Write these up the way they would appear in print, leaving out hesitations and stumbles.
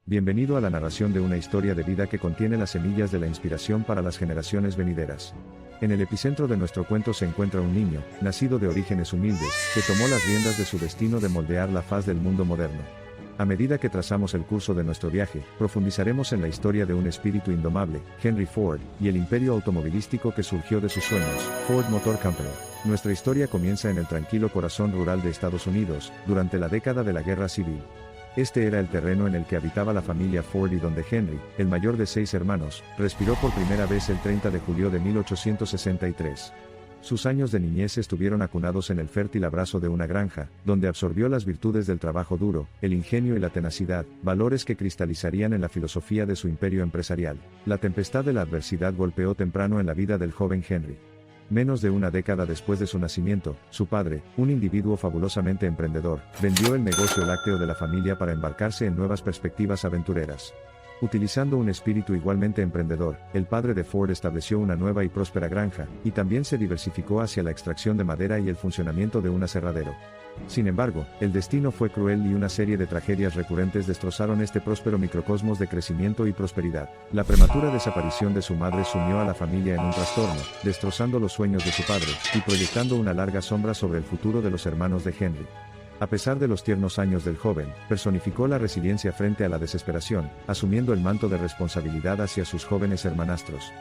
Bienvenido a la narración de una historia de vida que contiene las semillas de la inspiración para las generaciones venideras. En el epicentro de nuestro cuento se encuentra un niño, nacido de orígenes humildes, que tomó las riendas de su destino de moldear la faz del mundo moderno. A medida que trazamos el curso de nuestro viaje, profundizaremos en la historia de un espíritu indomable, Henry Ford, y el imperio automovilístico que surgió de sus sueños, Ford Motor Company. Nuestra historia comienza en el tranquilo corazón rural de Estados Unidos, durante la década de la Guerra Civil. Este era el terreno en el que habitaba la familia Ford y donde Henry, el mayor de 6 hermanos, respiró por primera vez el 30 de julio de 1863. Sus años de niñez estuvieron acunados en el fértil abrazo de una granja, donde absorbió las virtudes del trabajo duro, el ingenio y la tenacidad, valores que cristalizarían en la filosofía de su imperio empresarial. La tempestad de la adversidad golpeó temprano en la vida del joven Henry. Menos de una década después de su nacimiento, su padre, un individuo fabulosamente emprendedor, vendió el negocio lácteo de la familia para embarcarse en nuevas perspectivas aventureras. Utilizando un espíritu igualmente emprendedor, el padre de Ford estableció una nueva y próspera granja, y también se diversificó hacia la extracción de madera y el funcionamiento de un aserradero. Sin embargo, el destino fue cruel y una serie de tragedias recurrentes destrozaron este próspero microcosmos de crecimiento y prosperidad. La prematura desaparición de su madre sumió a la familia en un trastorno, destrozando los sueños de su padre, y proyectando una larga sombra sobre el futuro de los hermanos de Henry. A pesar de los tiernos años del joven, personificó la resiliencia frente a la desesperación, asumiendo el manto de responsabilidad hacia sus jóvenes hermanastros.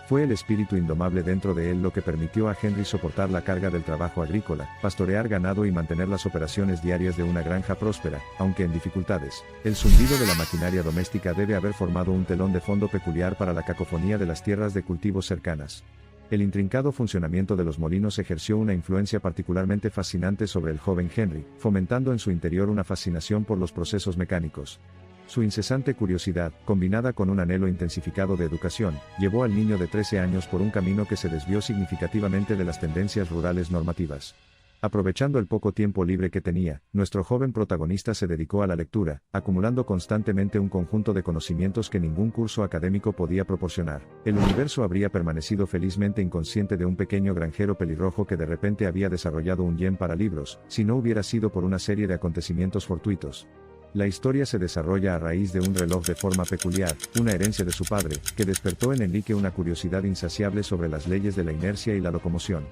Fue el espíritu indomable dentro de él lo que permitió a Henry soportar la carga del trabajo agrícola, pastorear ganado y mantener las operaciones diarias de una granja próspera, aunque en dificultades. El zumbido de la maquinaria doméstica debe haber formado un telón de fondo peculiar para la cacofonía de las tierras de cultivos cercanas. El intrincado funcionamiento de los molinos ejerció una influencia particularmente fascinante sobre el joven Henry, fomentando en su interior una fascinación por los procesos mecánicos. Su incesante curiosidad, combinada con un anhelo intensificado de educación, llevó al niño de 13 años por un camino que se desvió significativamente de las tendencias rurales normativas. Aprovechando el poco tiempo libre que tenía, nuestro joven protagonista se dedicó a la lectura, acumulando constantemente un conjunto de conocimientos que ningún curso académico podía proporcionar. El universo habría permanecido felizmente inconsciente de un pequeño granjero pelirrojo que de repente había desarrollado un gen para libros, si no hubiera sido por una serie de acontecimientos fortuitos. La historia se desarrolla a raíz de un reloj de forma peculiar, una herencia de su padre, que despertó en Enrique una curiosidad insaciable sobre las leyes de la inercia y la locomoción.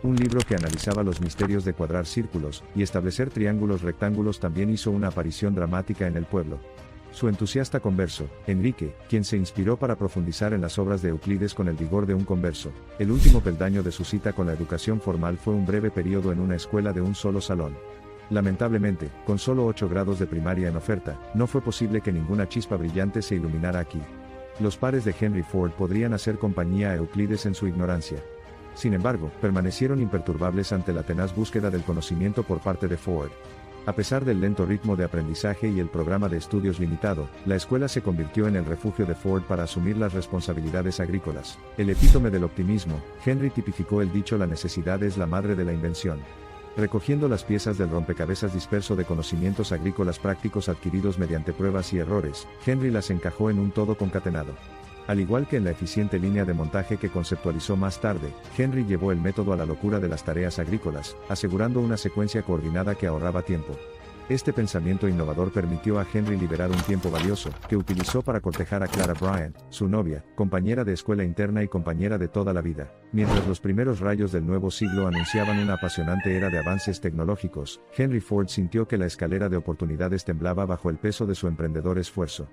Un libro que analizaba los misterios de cuadrar círculos y establecer triángulos rectángulos también hizo una aparición dramática en el pueblo. Su entusiasta converso, Enrique, quien se inspiró para profundizar en las obras de Euclides con el vigor de un converso. El último peldaño de su cita con la educación formal fue un breve periodo en una escuela de un solo salón. Lamentablemente, con solo 8 grados de primaria en oferta, no fue posible que ninguna chispa brillante se iluminara aquí. Los pares de Henry Ford podrían hacer compañía a Euclides en su ignorancia. Sin embargo, permanecieron imperturbables ante la tenaz búsqueda del conocimiento por parte de Ford. A pesar del lento ritmo de aprendizaje y el programa de estudios limitado, la escuela se convirtió en el refugio de Ford para asumir las responsabilidades agrícolas. El epítome del optimismo, Henry tipificó el dicho "la necesidad es la madre de la invención". Recogiendo las piezas del rompecabezas disperso de conocimientos agrícolas prácticos adquiridos mediante pruebas y errores, Henry las encajó en un todo concatenado. Al igual que en la eficiente línea de montaje que conceptualizó más tarde, Henry llevó el método a la locura de las tareas agrícolas, asegurando una secuencia coordinada que ahorraba tiempo. Este pensamiento innovador permitió a Henry liberar un tiempo valioso, que utilizó para cortejar a Clara Bryant, su novia, compañera de escuela interna y compañera de toda la vida. Mientras los primeros rayos del nuevo siglo anunciaban una apasionante era de avances tecnológicos, Henry Ford sintió que la escalera de oportunidades temblaba bajo el peso de su emprendedor esfuerzo.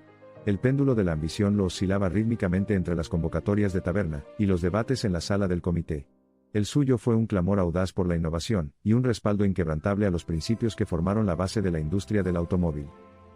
El péndulo de la ambición lo oscilaba rítmicamente entre las convocatorias de taberna y los debates en la sala del comité. El suyo fue un clamor audaz por la innovación, y un respaldo inquebrantable a los principios que formaron la base de la industria del automóvil.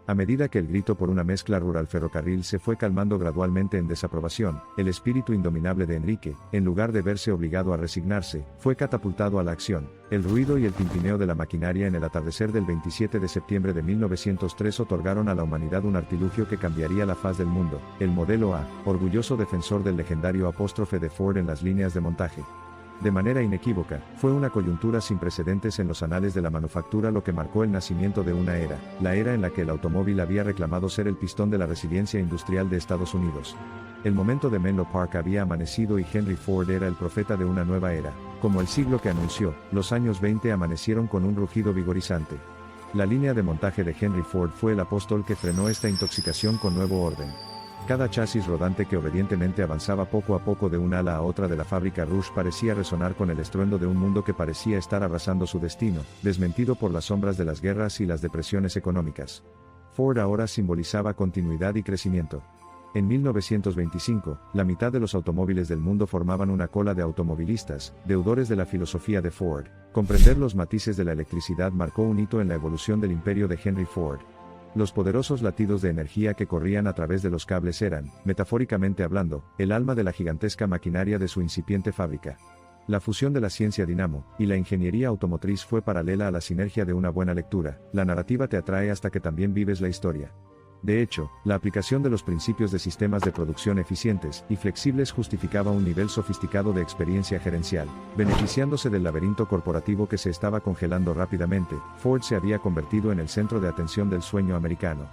A medida que el grito por una mezcla rural-ferrocarril se fue calmando gradualmente en desaprobación, el espíritu indominable de Enrique, en lugar de verse obligado a resignarse, fue catapultado a la acción. El ruido y el tintineo de la maquinaria en el atardecer del 27 de septiembre de 1903 otorgaron a la humanidad un artilugio que cambiaría la faz del mundo, el Modelo A, orgulloso defensor del legendario apóstrofe de Ford en las líneas de montaje. De manera inequívoca, fue una coyuntura sin precedentes en los anales de la manufactura lo que marcó el nacimiento de una era, la era en la que el automóvil había reclamado ser el pistón de la resiliencia industrial de Estados Unidos. El momento de Menlo Park había amanecido y Henry Ford era el profeta de una nueva era. Como el siglo que anunció, los años 20 amanecieron con un rugido vigorizante. La línea de montaje de Henry Ford fue el apóstol que frenó esta intoxicación con nuevo orden. Cada chasis rodante que obedientemente avanzaba poco a poco de un ala a otra de la fábrica Rush parecía resonar con el estruendo de un mundo que parecía estar abrazando su destino, desmentido por las sombras de las guerras y las depresiones económicas. Ford ahora simbolizaba continuidad y crecimiento. En 1925, la mitad de los automóviles del mundo formaban una cola de automovilistas, deudores de la filosofía de Ford. Comprender los matices de la electricidad marcó un hito en la evolución del imperio de Henry Ford. Los poderosos latidos de energía que corrían a través de los cables eran, metafóricamente hablando, el alma de la gigantesca maquinaria de su incipiente fábrica. La fusión de la ciencia dinamo y la ingeniería automotriz fue paralela a la sinergia de una buena lectura. La narrativa te atrae hasta que también vives la historia. De hecho, la aplicación de los principios de sistemas de producción eficientes y flexibles justificaba un nivel sofisticado de experiencia gerencial. Beneficiándose del laberinto corporativo que se estaba congelando rápidamente, Ford se había convertido en el centro de atención del sueño americano.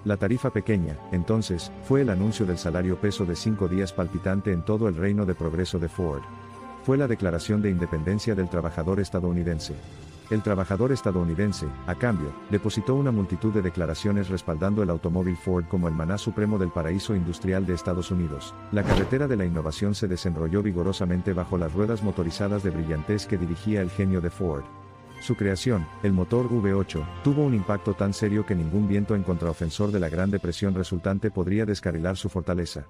La tarifa pequeña, entonces, fue el anuncio del salario peso de 5 días palpitante en todo el reino de progreso de Ford. Fue la declaración de independencia del trabajador estadounidense. El trabajador estadounidense, a cambio, depositó una multitud de declaraciones respaldando el automóvil Ford como el maná supremo del paraíso industrial de Estados Unidos. La carretera de la innovación se desenrolló vigorosamente bajo las ruedas motorizadas de brillantez que dirigía el genio de Ford. Su creación, el motor V8, tuvo un impacto tan serio que ningún viento en contraofensor de la Gran Depresión resultante podría descarrilar su fortaleza.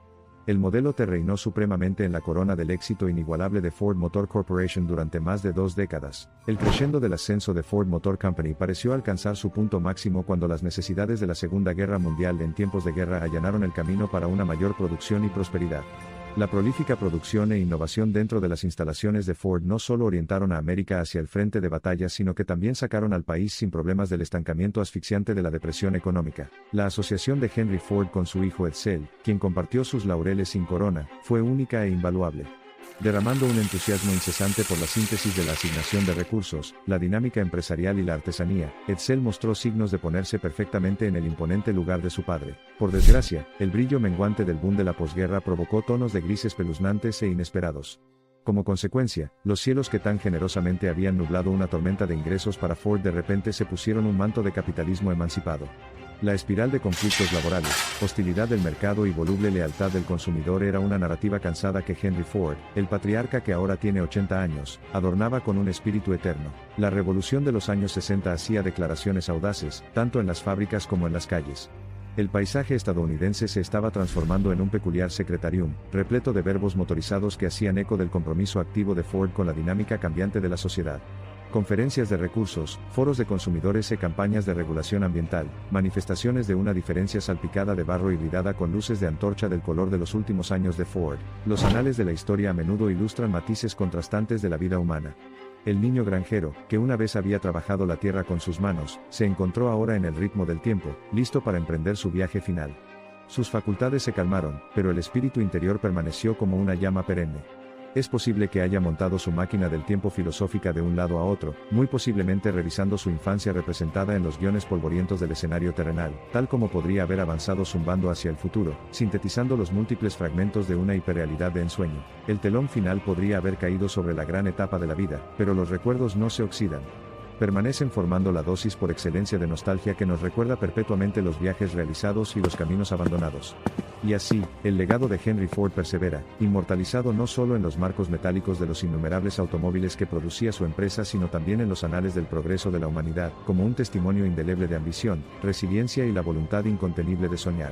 El modelo T reinó supremamente en la corona del éxito inigualable de Ford Motor Corporation durante más de 2 décadas. El crescendo del ascenso de Ford Motor Company pareció alcanzar su punto máximo cuando las necesidades de la Segunda Guerra Mundial en tiempos de guerra allanaron el camino para una mayor producción y prosperidad. La prolífica producción e innovación dentro de las instalaciones de Ford no solo orientaron a América hacia el frente de batalla sino que también sacaron al país sin problemas del estancamiento asfixiante de la depresión económica. La asociación de Henry Ford con su hijo Edsel, quien compartió sus laureles sin corona, fue única e invaluable. Derramando un entusiasmo incesante por la síntesis de la asignación de recursos, la dinámica empresarial y la artesanía, Edsel mostró signos de ponerse perfectamente en el imponente lugar de su padre. Por desgracia, el brillo menguante del boom de la posguerra provocó tonos de gris espeluznantes e inesperados. Como consecuencia, los cielos que tan generosamente habían nublado una tormenta de ingresos para Ford de repente se pusieron un manto de capitalismo emancipado. La espiral de conflictos laborales, hostilidad del mercado y voluble lealtad del consumidor era una narrativa cansada que Henry Ford, el patriarca que ahora tiene 80 años, adornaba con un espíritu eterno. La revolución de los años 60 hacía declaraciones audaces, tanto en las fábricas como en las calles. El paisaje estadounidense se estaba transformando en un peculiar secretarium, repleto de verbos motorizados que hacían eco del compromiso activo de Ford con la dinámica cambiante de la sociedad. Conferencias de recursos, foros de consumidores y campañas de regulación ambiental, manifestaciones de una diferencia salpicada de barro hibridada con luces de antorcha del color de los últimos años de Ford. Los anales de la historia a menudo ilustran matices contrastantes de la vida humana. El niño granjero, que una vez había trabajado la tierra con sus manos, se encontró ahora en el ritmo del tiempo, listo para emprender su viaje final. Sus facultades se calmaron, pero el espíritu interior permaneció como una llama perenne. Es posible que haya montado su máquina del tiempo filosófica de un lado a otro, muy posiblemente revisando su infancia representada en los guiones polvorientos del escenario terrenal, tal como podría haber avanzado zumbando hacia el futuro, sintetizando los múltiples fragmentos de una hiperrealidad de ensueño. El telón final podría haber caído sobre la gran etapa de la vida, pero los recuerdos no se oxidan. Permanecen formando la dosis por excelencia de nostalgia que nos recuerda perpetuamente los viajes realizados y los caminos abandonados. Y así, el legado de Henry Ford persevera, inmortalizado no solo en los marcos metálicos de los innumerables automóviles que producía su empresa sino también en los anales del progreso de la humanidad, como un testimonio indeleble de ambición, resiliencia y la voluntad incontenible de soñar.